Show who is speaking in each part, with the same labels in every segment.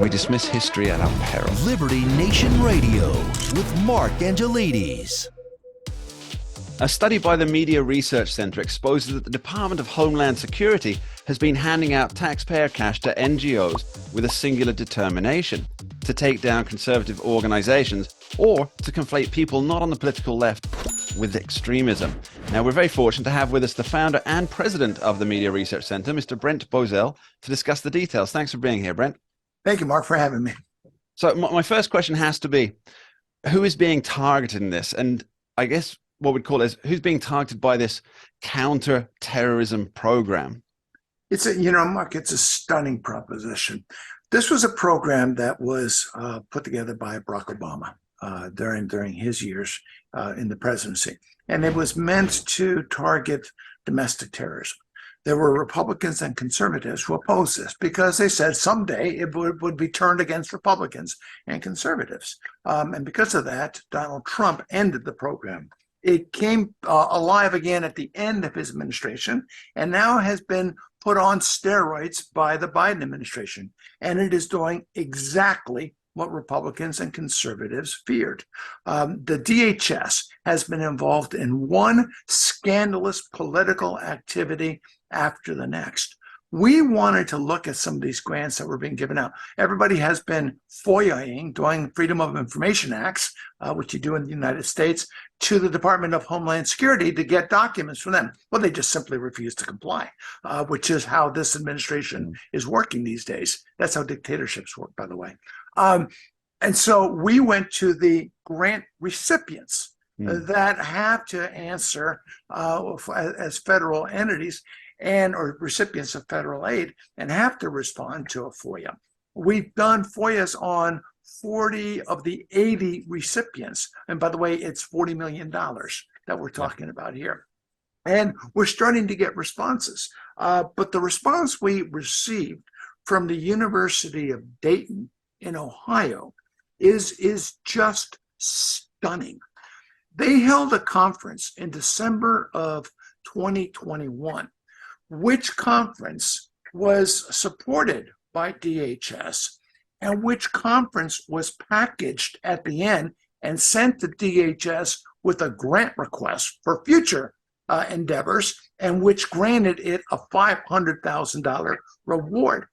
Speaker 1: We dismiss history at our peril.
Speaker 2: Liberty Nation Radio with Mark Angelides.
Speaker 1: A study by the Media Research Center exposes that the Department of Homeland Security has been handing out taxpayer cash to NGOs with a singular determination: to take down conservative organizations or to conflate people not on the political left with extremism. Now, we're very fortunate to have with us the founder and president of the Media Research Center, Mr. Brent Bozell, to discuss the details. Thanks for being here, Brent.
Speaker 3: Thank you, Mark, for having me.
Speaker 1: So my first question has to be, who is being targeted in this? And I guess what we'd call is, who's being targeted by this counter-terrorism program?
Speaker 3: Mark, it's a stunning proposition. This was a program that was put together by Barack Obama during his years in the presidency. And it was meant to target domestic terrorism. There were Republicans and conservatives who opposed this because they said someday it would be turned against Republicans and conservatives. And because of that, Donald Trump ended the program. It came alive again at the end of his administration and now has been put on steroids by the Biden administration. And it is doing exactly what Republicans and conservatives feared. The DHS has been involved in one scandalous political activity after the next. We wanted to look at some of these grants that were being given out. Everybody has been FOIAing, doing Freedom of Information Acts, which you do in the United States, to the Department of Homeland Security to get documents from them. Well, they just simply refuse to comply, which is how this administration is working these days. That's how dictatorships work, by the way. And so we went to the grant recipients that have to answer as federal entities or recipients of federal aid and have to respond to a FOIA. We've done FOIAs on 40 of the 80 recipients. And by the way, it's $40 million that we're talking about here. And we're starting to get responses. But the response we received from the University of Dayton in Ohio is just stunning. They held a conference in December of 2021, which conference was supported by DHS and which conference was packaged at the end and sent to DHS with a grant request for future endeavors, and which granted it a $500,000 reward.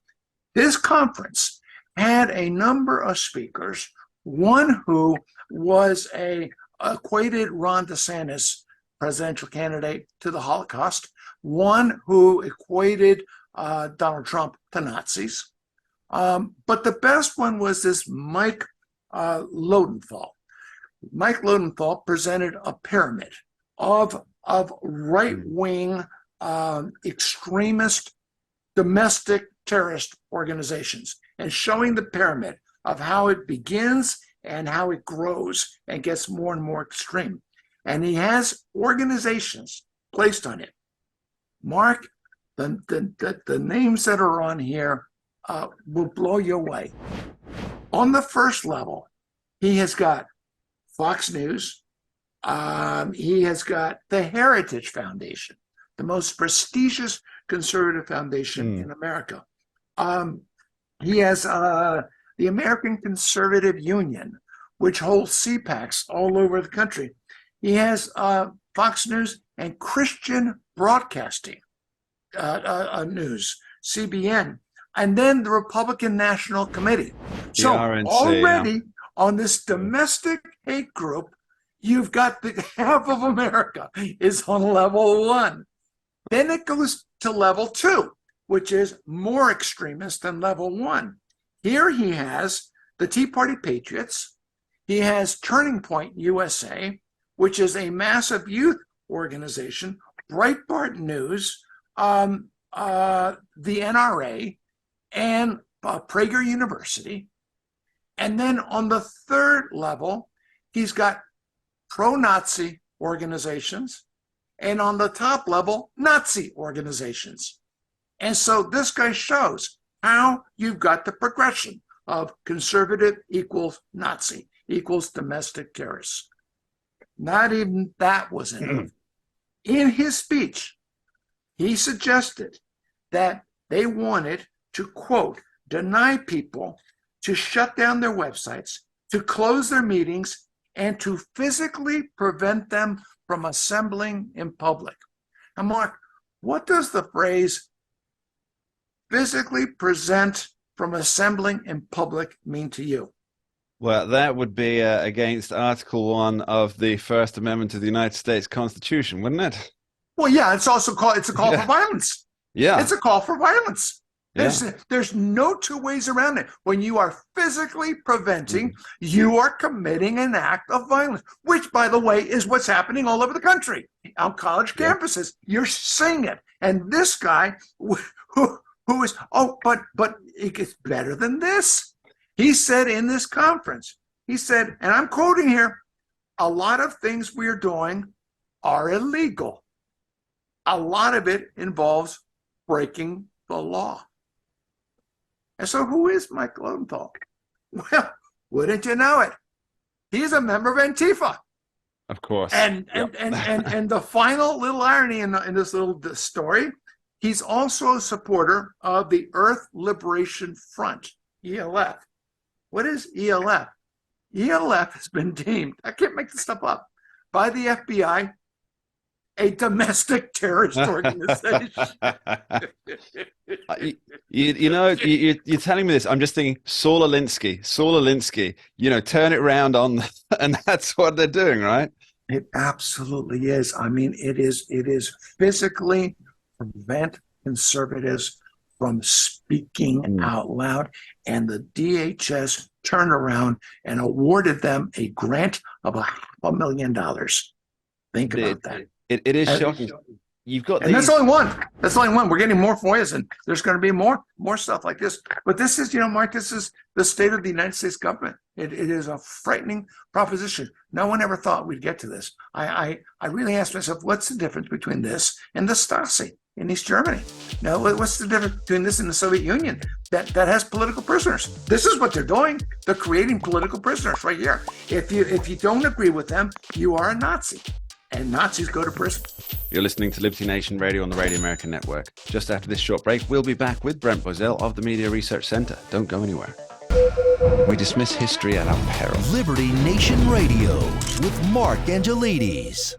Speaker 3: This conference had a number of speakers, one who was a equated Ron DeSantis presidential candidate to the Holocaust, one who equated Donald Trump to Nazis. But the best one was this Mike Lodenthal. Mike Lodenthal presented a pyramid of right-wing extremist domestic terrorist organizations, and showing the pyramid of how it begins and how it grows and gets more and more extreme. And he has organizations placed on it. Mark, the names that are on here will blow you away. On the first level, he has got Fox News. He has got the Heritage Foundation, the most prestigious conservative foundation in America. He has the American Conservative Union, which holds CPACs all over the country. He has Fox News and Christian Broadcasting News, CBN, and then the Republican National Committee. So already on this domestic hate group, you've got the half of America is on level one. Then it goes to level two, which is more extremist than level one. Here he has the Tea Party Patriots. He has Turning Point USA, which is a massive youth organization, Breitbart News, the NRA, and Prager University. And then on the third level, he's got pro-Nazi organizations, and on the top level, Nazi organizations. And so this guy shows how you've got the progression of conservative equals Nazi equals domestic terrorists. Not even that was enough. In his speech, he suggested that they wanted to, quote, deny people, to shut down their websites, to close their meetings, and to physically prevent them from assembling in public. Now, Mark, what does the phrase physically prevent from assembling in public mean to you?
Speaker 1: Well, that would be against Article 1 of the First Amendment of the United States Constitution, wouldn't it?
Speaker 3: Well, yeah, it's a call for violence.
Speaker 1: Yeah.
Speaker 3: It's a call for violence.
Speaker 1: Yeah.
Speaker 3: There's no two ways around it. When you are physically preventing, you are committing an act of violence, which, by the way, is what's happening all over the country on college campuses. You're seeing it. And this guy who is, but it gets better than this. He said in this conference, he said, and I'm quoting here, a lot of things we are doing are illegal. A lot of it involves breaking the law. And so who is Mike Lowenthal? Well, wouldn't you know it? He's a member of Antifa.
Speaker 1: Of course.
Speaker 3: And the final little irony in this little story, he's also a supporter of the Earth Liberation Front, ELF. What is ELF? ELF has been deemed, I can't make this stuff up, by the FBI, a domestic terrorist organization.
Speaker 1: You're telling me this. I'm just thinking Saul Alinsky, turn it around on, and that's what they're doing, right?
Speaker 3: It absolutely is. I mean, it is physically prevent conservatives from speaking out loud. And the DHS turned around and awarded them a grant of $500,000. Think about that.
Speaker 1: It is shocking. You've got,
Speaker 3: and that's only one. That's only one. We're getting more FOIAs, and there's going to be more stuff like this. But this is, Mark, this is the state of the United States government. It is a frightening proposition. No one ever thought we'd get to this. I really asked myself, what's the difference between this and the Stasi in East Germany? Now, what's the difference between this and the Soviet Union that has political prisoners? This is what they're doing. They're creating political prisoners right here. If you don't agree with them, you are a Nazi. And Nazis go to prison.
Speaker 1: You're listening to Liberty Nation Radio on the Radio American Network. Just after this short break, we'll be back with Brent Bozell of the Media Research Center. Don't go anywhere. We dismiss history at our peril.
Speaker 2: Liberty Nation Radio with Mark Angelides.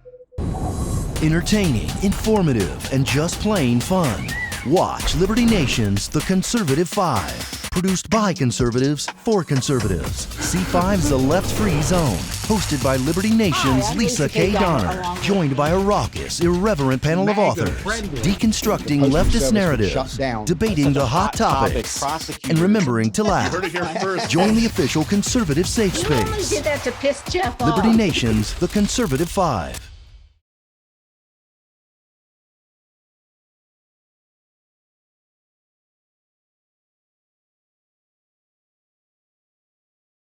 Speaker 2: Entertaining, informative, and just plain fun. Watch Liberty Nation's The Conservative Five. Produced by conservatives for conservatives. C5's The Left Free Zone. Hosted by Liberty Nation's Lisa K. Donner. Joined by a raucous, irreverent panel of authors. Deconstructing leftist narratives. Debating the hot topics. And remembering to laugh. Join the official conservative safe space.
Speaker 4: You only did that to piss Jeff off.
Speaker 2: Liberty Nation's The Conservative Five.